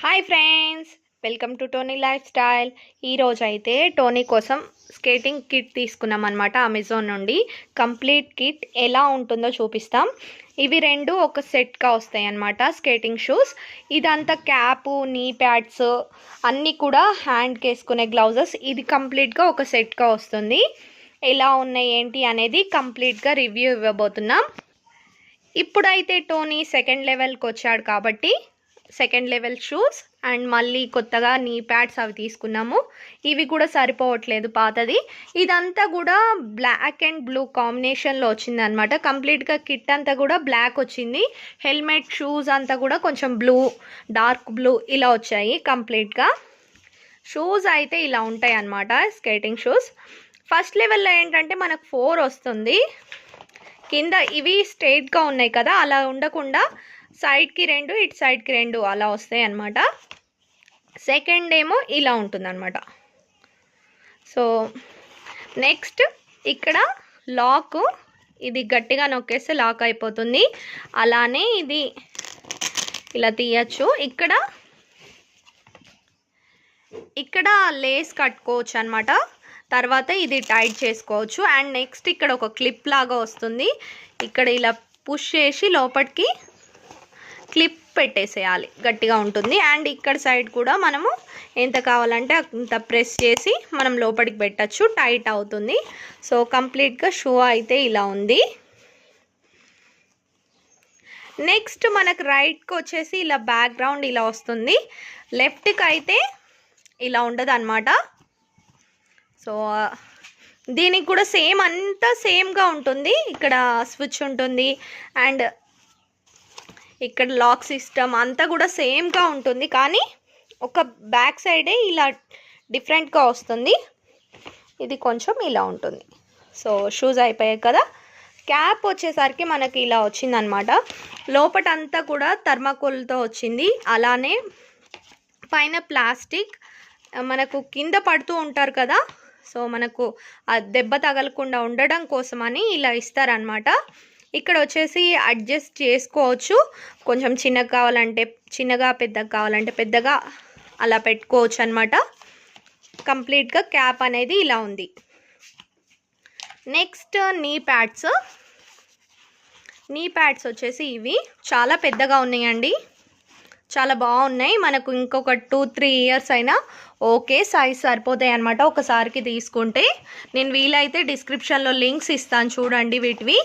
Hi friends, welcome to Tony life style. ఈరోజు అయితే Tony కోసం స్కేటింగ్ కిట్ తీసుకున్నాం అనమాట అమెజాన్ నుండి. కంప్లీట్ కిట్ ఎలా ఉంటుందో చూపిస్తాం. ఇవి రెండు ఒక సెట్గా వస్తాయి అన్నమాట, స్కేటింగ్ షూస్. ఇదంతా క్యాపు, నీ ప్యాడ్స్ అన్నీ కూడా హ్యాండ్కి వేసుకునే గ్లౌజెస్. ఇది కంప్లీట్గా ఒక సెట్గా వస్తుంది. ఎలా ఉన్నాయి ఏంటి అనేది కంప్లీట్గా రివ్యూ ఇవ్వబోతున్నాం. ఇప్పుడైతే టోనీ సెకండ్ లెవెల్కి వచ్చాడు కాబట్టి సెకండ్ లెవెల్ షూస్ అండ్ మళ్ళీ కొత్తగా నీ ప్యాడ్స్ అవి తీసుకున్నాము. ఇవి కూడా సరిపోవట్లేదు, పాతది. ఇదంతా కూడా బ్లాక్ అండ్ బ్లూ కాంబినేషన్లో వచ్చింది అనమాట. కంప్లీట్గా కిట్ అంతా కూడా బ్లాక్ వచ్చింది. హెల్మెట్, షూస్ అంతా కూడా కొంచెం బ్లూ, డార్క్ బ్లూ ఇలా వచ్చాయి. కంప్లీట్గా షూస్ అయితే ఇలా ఉంటాయి అన్నమాట, స్కేటింగ్ షూస్. ఫస్ట్ లెవెల్లో ఏంటంటే మనకు 4 వస్తుంది. కింద ఇవి స్ట్రైట్గా ఉన్నాయి కదా, అలా ఉండకుండా సైడ్కి 2, ఇటు సైడ్కి 2 అలా వస్తాయి అన్నమాట. సెకండ్ ఏమో ఇలా ఉంటుంది అనమాట. సో నెక్స్ట్ ఇక్కడ లాక్, ఇది గట్టిగా నొక్కేస్తే లాక్ అయిపోతుంది. అలానే ఇది ఇలా తీయచ్చు. ఇక్కడ లేస్ కట్టుకోవచ్చు అనమాట. తర్వాత ఇది టైట్ చేసుకోవచ్చు. అండ్ నెక్స్ట్ ఇక్కడ ఒక క్లిప్ లాగా వస్తుంది. ఇక్కడ ఇలా పుష్ చేసి లోపలికి క్లిప్ పెట్టేసేయాలి, గట్టిగా ఉంటుంది. అండ్ ఇక్కడ సైడ్ కూడా మనము ఎంత కావాలంటే అంత ప్రెస్ చేసి మనం లోపలికి పెట్టచ్చు, టైట్ అవుతుంది. సో కంప్లీట్గా షూ అయితే ఇలా ఉంది. నెక్స్ట్ మనకు రైట్కి వచ్చేసి ఇలా బ్యాక్గ్రౌండ్ ఇలా వస్తుంది. లెఫ్ట్కి అయితే ఇలా ఉండదు అనమాట. సో దీనికి కూడా సేమ్, అంతా సేమ్గా ఉంటుంది. ఇక్కడ స్విచ్ ఉంటుంది అండ్ ఇక్కడ లాక్ సిస్టమ్ అంతా కూడా సేమ్గా ఉంటుంది. కానీ ఒక బ్యాక్ సైడే ఇలా డిఫరెంట్గా వస్తుంది. ఇది కొంచెం ఇలా ఉంటుంది. సో షూస్ అయిపోయాయి కదా. క్యాప్ వచ్చేసరికి మనకి ఇలా వచ్చిందనమాట. లోపటంతా కూడా థర్మాకోల్తో వచ్చింది. అలానే పైన ప్లాస్టిక్, మనకు కింద పడుతూ ఉంటారు కదా, సో మనకు ఆ దెబ్బ తగలకుండా ఉండడం కోసమని ఇలా ఇస్తారనమాట. ఇక్కడ వచ్చేసి అడ్జస్ట్ చేసుకోవచ్చు. కొంచెం చిన్నగా కావాలంటే చిన్నగా, పెద్దగా కావాలంటే పెద్దగా అలా పెట్టుకోవచ్చు అనమాట. కంప్లీట్గా క్యాప్ అనేది ఇలా ఉంది. నెక్స్ట్ నీ ప్యాడ్స్ వచ్చేసి ఇవి చాలా పెద్దగా ఉన్నాయండి, చాలా బాగున్నాయి. మనకు ఇంకొక 2-3 ఇయర్స్ అయినా ఓకే, సైజ్ సరిపోతాయి అనమాట ఒకసారికి తీసుకుంటే. నేను వీలైతే డిస్క్రిప్షన్లో లింక్స్ ఇస్తాను, చూడండి వీటివి.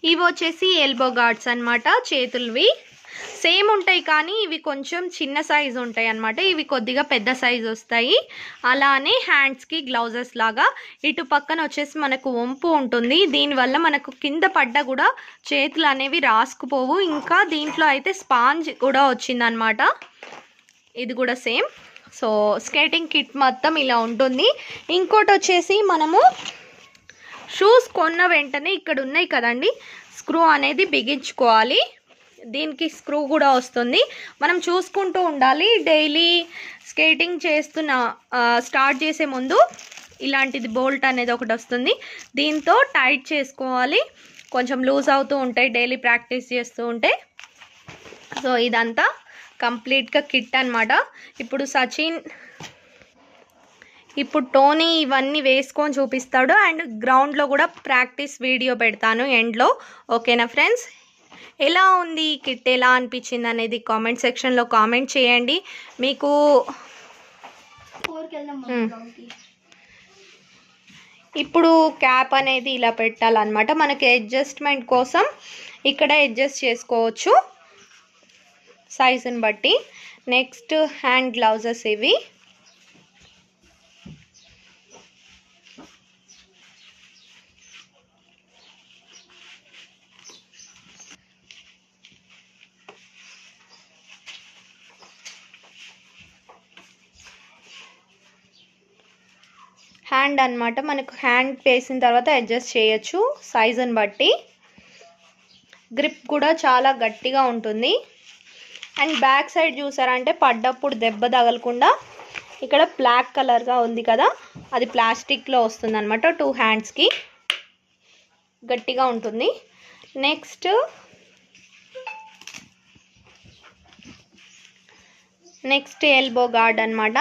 ఇవి వచ్చేసి ఎల్బో గార్డ్స్ అనమాట, చేతులవి. సేమ్ ఉంటాయి కానీ ఇవి కొంచెం చిన్న సైజు ఉంటాయి అన్నమాట. ఇవి కొద్దిగా పెద్ద సైజు వస్తాయి. అలానే హ్యాండ్స్కి గ్లౌజెస్ లాగా. ఇటు పక్కన వచ్చేసి మనకు వంపు ఉంటుంది. దీనివల్ల మనకు కింద పడ్డా కూడా చేతులు అనేవి రాసుకుపోవు. ఇంకా దీంట్లో అయితే స్పాంజ్ కూడా వచ్చిందనమాట. ఇది కూడా సేమ్. సో స్కేటింగ్ కిట్ మొత్తం ఇలా ఉంటుంది. ఇంకోటి వచ్చేసి మనము షూస్ కొన్న వెంటనే ఇక్కడ ఉన్నాయి కదండి, స్క్రూ అనేది బిగించుకోవాలి. దీనికి స్క్రూ కూడా వస్తుంది. మనం చూసుకుంటూ ఉండాలి. డైలీ స్కేటింగ్ స్టార్ట్ చేసే ముందు ఇలాంటిది బోల్ట్ అనేది ఒకటి వస్తుంది. దీంతో టైట్ చేసుకోవాలి. కొంచెం లూజ్ అవుతూ ఉంటాయి డైలీ ప్రాక్టీస్ చేస్తూ ఉంటే. సో ఇదంతా కంప్లీట్గా కిట్ అనమాట. ఇప్పుడు టోనీ ఇవన్నీ వేసుకొని చూపిస్తాడు. అండ్ గ్రౌండ్లో కూడా ప్రాక్టీస్ వీడియో పెడతాను ఎండ్లో. ఓకేనా ఫ్రెండ్స్? ఎలా ఉంది కిట్, ఎలా అనిపించింది అనేది కామెంట్ సెక్షన్లో కామెంట్ చేయండి. మీకు ఇప్పుడు క్యాప్ అనేది ఇలా పెట్టాలన్నమాట. మనకి అడ్జస్ట్మెంట్ కోసం ఇక్కడ అడ్జస్ట్ చేసుకోవచ్చు సైజుని బట్టి. నెక్స్ట్ హ్యాండ్ గ్లౌజెస్ ఇవి. హ్యాండ్ అనమాట, మనకు హ్యాండ్ వేసిన తర్వాత అడ్జస్ట్ చేయొచ్చు సైజుని బట్టి. గ్రిప్ కూడా చాలా గట్టిగా ఉంటుంది. అండ్ బ్యాక్ సైడ్ చూసారంటే పడ్డప్పుడు దెబ్బ తగలకుండా ఇక్కడ బ్లాక్ కలర్గా ఉంది కదా, అది ప్లాస్టిక్లో వస్తుంది అనమాట. 2 హ్యాండ్స్కి గట్టిగా ఉంటుంది. నెక్స్ట్ నెక్స్ట్ ఎల్బో గార్డ్ అనమాట.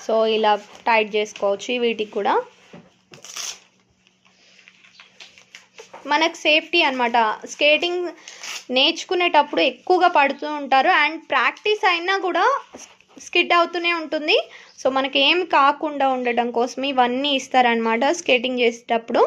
సో ఇలా టైట్ చేసుకోవచ్చు వీటికి కూడా. మనకు సేఫ్టీ అనమాట. స్కేటింగ్ నేర్చుకునేటప్పుడు ఎక్కువగా పడుతూ ఉంటారు అండ్ ప్రాక్టీస్ అయినా కూడా స్కిడ్ అవుతూనే ఉంటుంది. సో మనకి ఏం కాకుండా ఉండడం కోసం ఇవన్నీ ఇస్తారనమాట స్కేటింగ్ చేసేటప్పుడు.